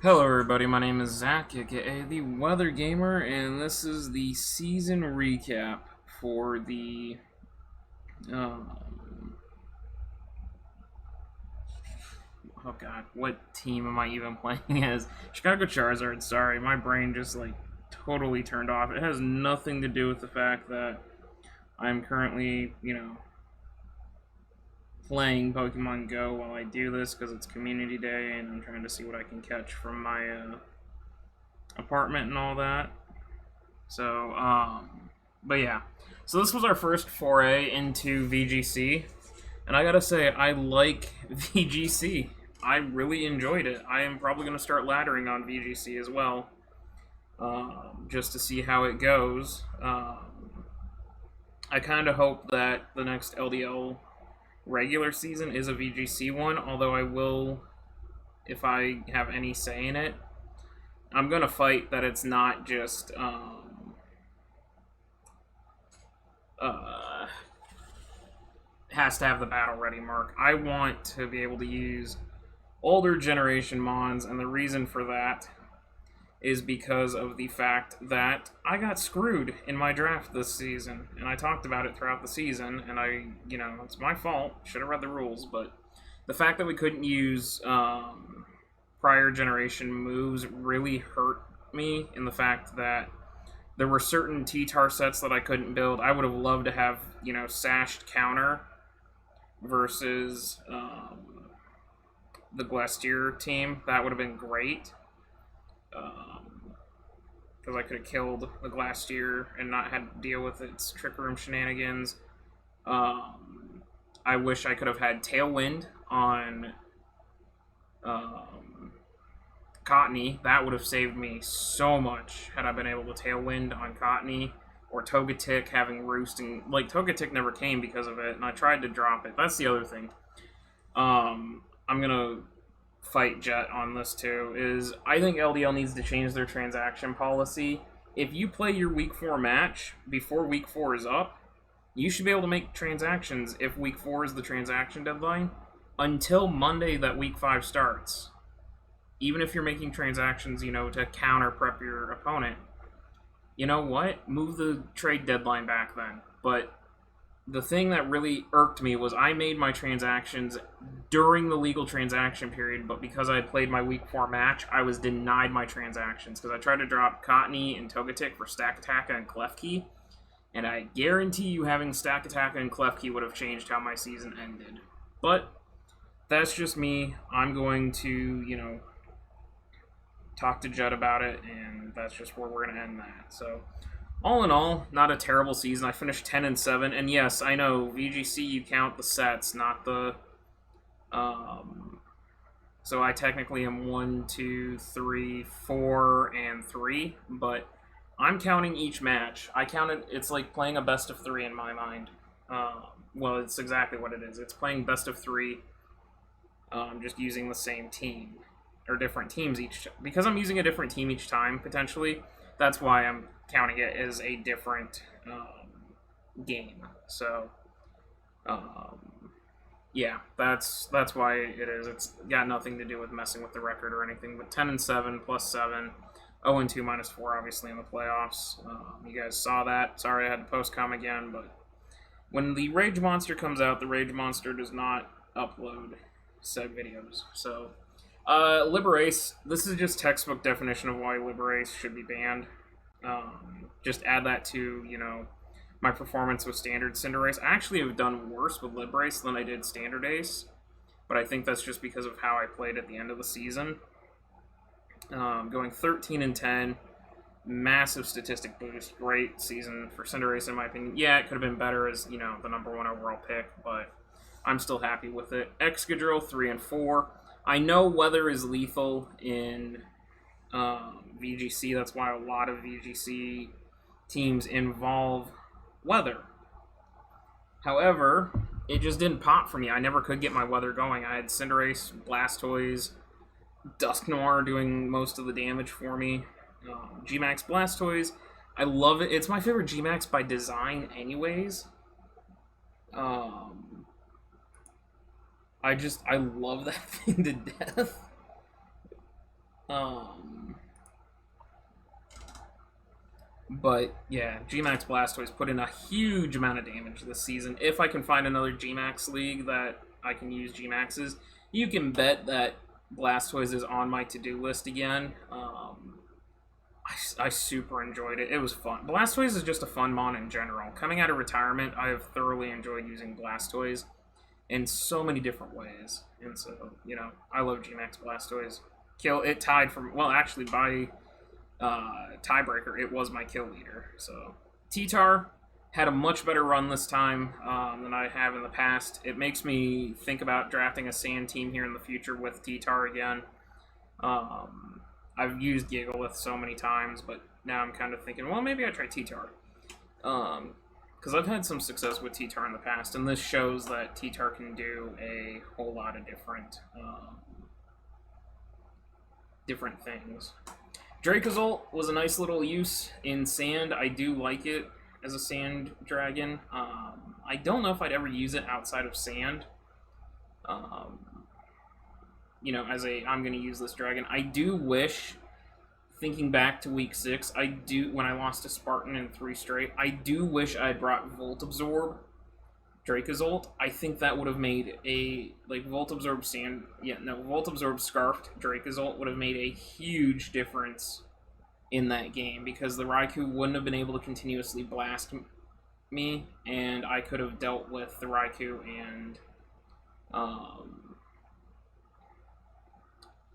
Hello everybody, my name is Zach, aka the Weather Gamer, and this is the season recap for the um, oh god, what team am I even playing as? Chicago Charizards, sorry, my brain just totally turned off. It has nothing to do with the fact that I'm currently, playing Pokemon Go while I do this because it's community day and I'm trying to see what I can catch from my apartment and all that. So, but yeah. So this was our first foray into VGC, and I gotta say, I like VGC. I really enjoyed it. I am probably gonna start laddering on VGC as well, just to see how it goes. I kind of hope that the next LDL regular season is a VGC one, although I will, if I have any say in it, I'm gonna fight that it's not just uh, has to have the battle ready mark. I want to be able to use older generation mons, and the reason for that is because of the fact that I got screwed in my draft this season, and I talked about it throughout the season, and it's my fault. Should have read the rules, but the fact that we couldn't use prior generation moves really hurt me in the fact that there were certain T-Tar sets that I couldn't build. I would have loved to have, Sashed Counter versus the Glastier team. That would have been great. Because I could have killed the Glastier and not had to deal with its Trick Room shenanigans. I wish I could have had Tailwind on Cottony. That would have saved me so much had I been able to Tailwind on Cottony. Or Togetic having Roost, and Togetic never came because of it, and I tried to drop it. That's the other thing. I'm gonna fight Jet on this too. Is I think LDL needs to change their transaction policy. If you play your Week 4 match before Week 4 is up, you should be able to make transactions if Week 4 is the transaction deadline until Monday that Week 5 starts. Even if you're making transactions, to counter prep your opponent, you know what? Move the trade deadline back then. But the thing that really irked me was I made my transactions during the legal transaction period, but because I had played my Week 4 match, I was denied my transactions because I tried to drop Cottony and Togetic for Stack Attack and Klefki, and I guarantee you having Stack Attack and Klefki would have changed how my season ended. But that's just me. I'm going to, talk to Judd about it, and that's just where we're going to end that. So, all in all, not a terrible season. I finished 10-7, and yes, I know VGC you count the sets, not the. So I technically am 1, 2, 3, 4, and 3, but I'm counting each match. I count it. It's like playing a best of 3 in my mind. Well, it's exactly what it is. It's playing best of 3, just using the same team. Or different teams each, because I'm using a different team each time potentially. That's why I'm counting it as a different game. So, yeah, that's why it is. It's got nothing to do with messing with the record or anything. But 10-7 plus 7, 0-2 minus 4, obviously in the playoffs. You guys saw that. Sorry I had to post-com again, but when the Rage Monster comes out, the Rage Monster does not upload said videos. So. Liberace, this is just textbook definition of why Liberace should be banned. Just add that to, my performance with Standard Cinderace. I actually have done worse with Liberace than I did Standard Ace, but I think that's just because of how I played at the end of the season. Going 13-10, massive statistic boost, great season for Cinderace in my opinion. Yeah, it could have been better as, the #1 overall pick, but I'm still happy with it. Excadrill 3-4. I know weather is lethal in VGC. That's why a lot of VGC teams involve weather. However, it just didn't pop for me. I never could get my weather going. I had Cinderace, Blastoise, Dusknoir doing most of the damage for me. G-Max Blastoise, I love it. It's my favorite G-Max by design anyways. I love that thing to death. But yeah, G-Max Blastoise put in a huge amount of damage this season. If I can find another G-Max league that I can use G-Maxes, you can bet that Blastoise is on my to-do list again. I super enjoyed it. It was fun. Blastoise is just a fun mon in general. Coming out of retirement, I have thoroughly enjoyed using Blastoise in so many different ways. And so, I love G-Max Blastoise. It tied from, well, actually, by tiebreaker, it was my kill leader. So, T-Tar had a much better run this time than I have in the past. It makes me think about drafting a Sand team here in the future with T-Tar again. I've used Gigalith so many times, but now I'm kind of thinking, well, maybe I try T-Tar. Because I've had some success with T-Tar in the past, and this shows that T-Tar can do a whole lot of different things. Dracozolt was a nice little use in Sand. I do like it as a Sand dragon. I don't know if I'd ever use it outside of Sand. I'm going to use this dragon. I do wish, thinking back to week 6, when I lost to Spartan in 3 straight, I do wish I had brought Volt Absorb Dracozolt. I think that would have made Volt Absorb Scarfed Dracozolt would have made a huge difference in that game, because the Raikou wouldn't have been able to continuously blast me, and I could have dealt with the Raikou and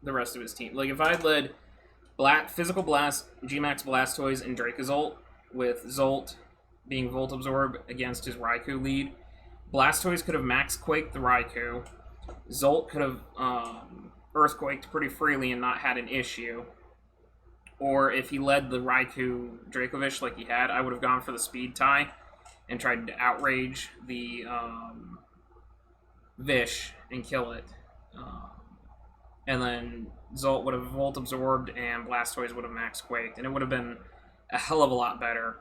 the rest of his team. Like, if I had led Physical Blast, G-Max Blastoise, and Dracozolt, with Zolt being Volt Absorb against his Raikou lead, Blastoise could have Max Quaked the Raikou, Zolt could have Earthquaked pretty freely and not had an issue. Or if he led the Raikou Dracovish like he had, I would have gone for the speed tie and tried to outrage the Vish and kill it. And then Zolt would have Volt Absorbed and Blastoise would have Max Quaked, and it would have been a hell of a lot better.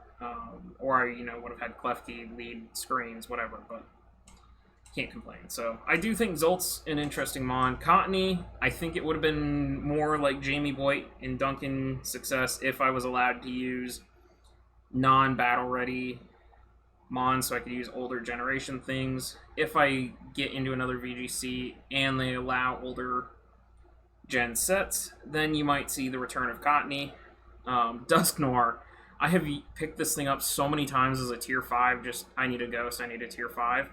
Or I, would have had Klefki lead screens, whatever, but can't complain. So I do think Zolt's an interesting mon. Cottony, I think it would have been more like Jamie Boyd in Duncan success if I was allowed to use non-battle ready mons, so I could use older generation things. If I get into another VGC and they allow older gen sets, then you might see the return of Cottony. Dusknoir, I have picked this thing up so many times as a tier 5, I need a ghost, I need a tier 5.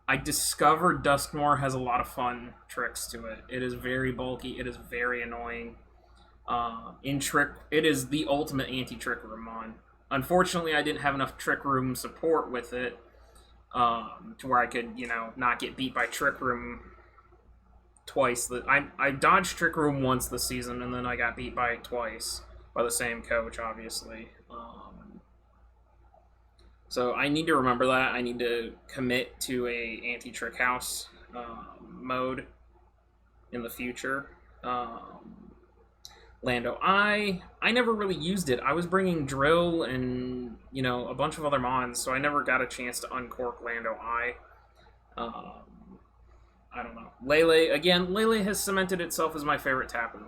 I discovered Dusknoir has a lot of fun tricks to it. It is very bulky, it is very annoying. It is the ultimate anti-trick room mon. Unfortunately, I didn't have enough trick room support with it to where I could, not get beat by trick room twice. I dodged trick room once this season, and then I got beat by it twice by the same coach, obviously. So I need to remember that. I need to commit to a anti-trick house mode in the future. Lando I never really used it. I was bringing Drill and, a bunch of other mons, so I never got a chance to uncork Lando I don't know. Lele has cemented itself as my favorite Tapu.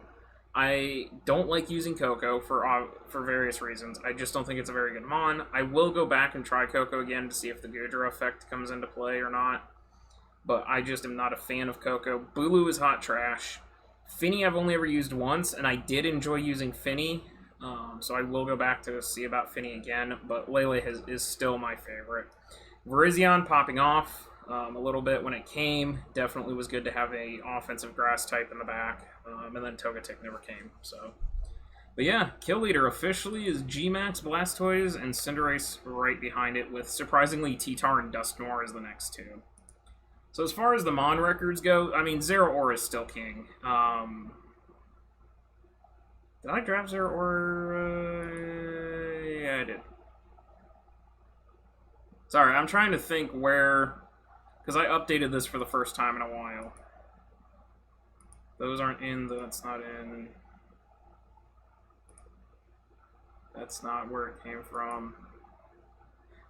I don't like using Coco for various reasons. I just don't think it's a very good mon. I will go back and try Coco again to see if the Goodra effect comes into play or not. But I just am not a fan of Coco. Bulu is hot trash. Finny I've only ever used once, and I did enjoy using Finny. So I will go back to see about Finny again, but Lele is still my favorite. Virizion popping off a little bit when it came. Definitely was good to have a offensive grass type in the back. And then Togetic never came. But yeah, kill leader officially is G-Max, Blastoise, and Cinderace right behind it, with surprisingly T-Tar and Dusknoir as the next two. So as far as the Mon records go, Zeraora is still king. Did I draft Zeraora? Yeah, I did. Sorry, I'm trying to think where... Because I updated this for the first time in a while. Those aren't in, that's not in. That's not where it came from.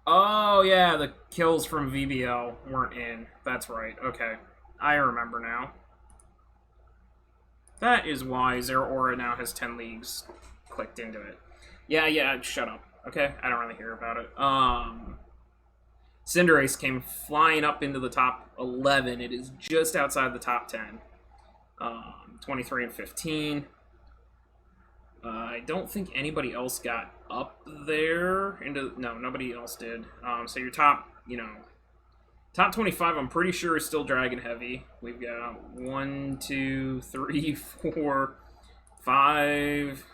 Oh, yeah, the kills from VBL weren't in. That's right, okay. I remember now. That is why Zeraora now has 10 leagues clicked into it. Yeah, shut up. Okay? I don't really hear about it. Cinderace came flying up into the top 11. It is just outside the top 10. 23 and 15. I don't think anybody else got up there. No, nobody else did. So your top, top 25, I'm pretty sure is still Dragon Heavy. We've got 1, 2, 3, 4, 5,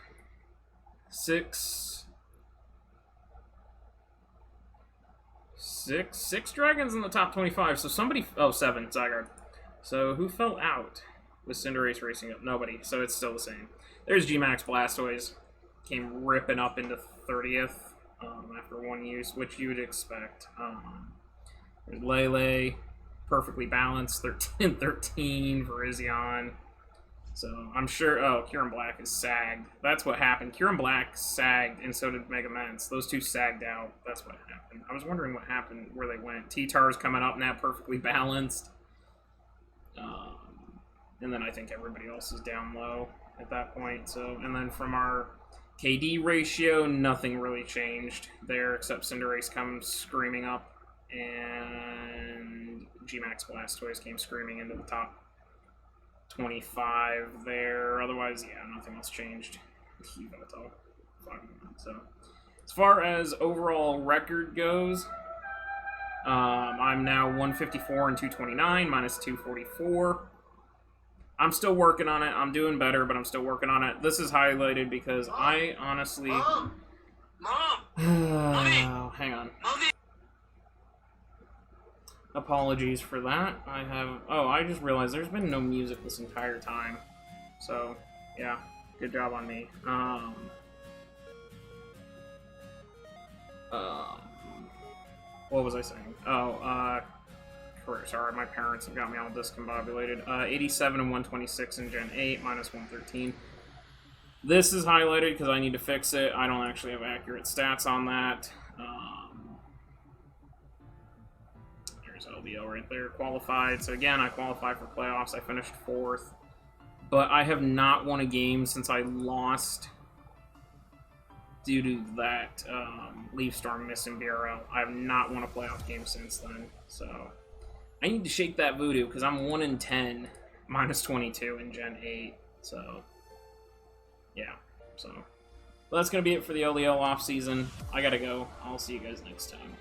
6, 6 dragons in the top 25. So somebody, 7, Zygarde. So who fell out with Cinderace racing up? Nobody. So it's still the same. There's G-Max Blastoise. Came ripping up into 30th after one use, which you would expect. There's Lele, perfectly balanced, 13 for Virizion. So I'm sure. Oh, Kyurem Black is sagged. That's what happened. Kyurem Black sagged, and so did Mega Mence. Those two sagged out. That's what happened. I was wondering what happened, where they went. T-Tar's coming up now, perfectly balanced. And then I think everybody else is down low at that point. So, and then from our KD ratio, nothing really changed there, except Cinderace comes screaming up, and G-Max Blastoise came screaming into the top 25 there. Otherwise, yeah, nothing else changed. So, as far as overall record goes, I'm now 154 and 229, minus 244. I'm still working on it. I'm doing better, but I'm still working on it. This is highlighted because I honestly... Mom! Oh, hang on. Apologies for that. I just realized there's been no music this entire time. So, yeah. Good job on me. What was I saying? Sorry, my parents have got me all discombobulated. 87 and 126 in Gen 8, minus 113. This is highlighted because I need to fix it. I don't actually have accurate stats on that. There's LDL right there, qualified. So again, I qualified for playoffs. I finished 4th. But I have not won a game since I lost due to that Leaf Storm missing BRL. I have not won a playoff game since then. So I need to shake that voodoo because I'm 1 in 10, minus 22 in Gen 8. So, yeah. So, well, that's going to be it for the LDL offseason. I got to go. I'll see you guys next time.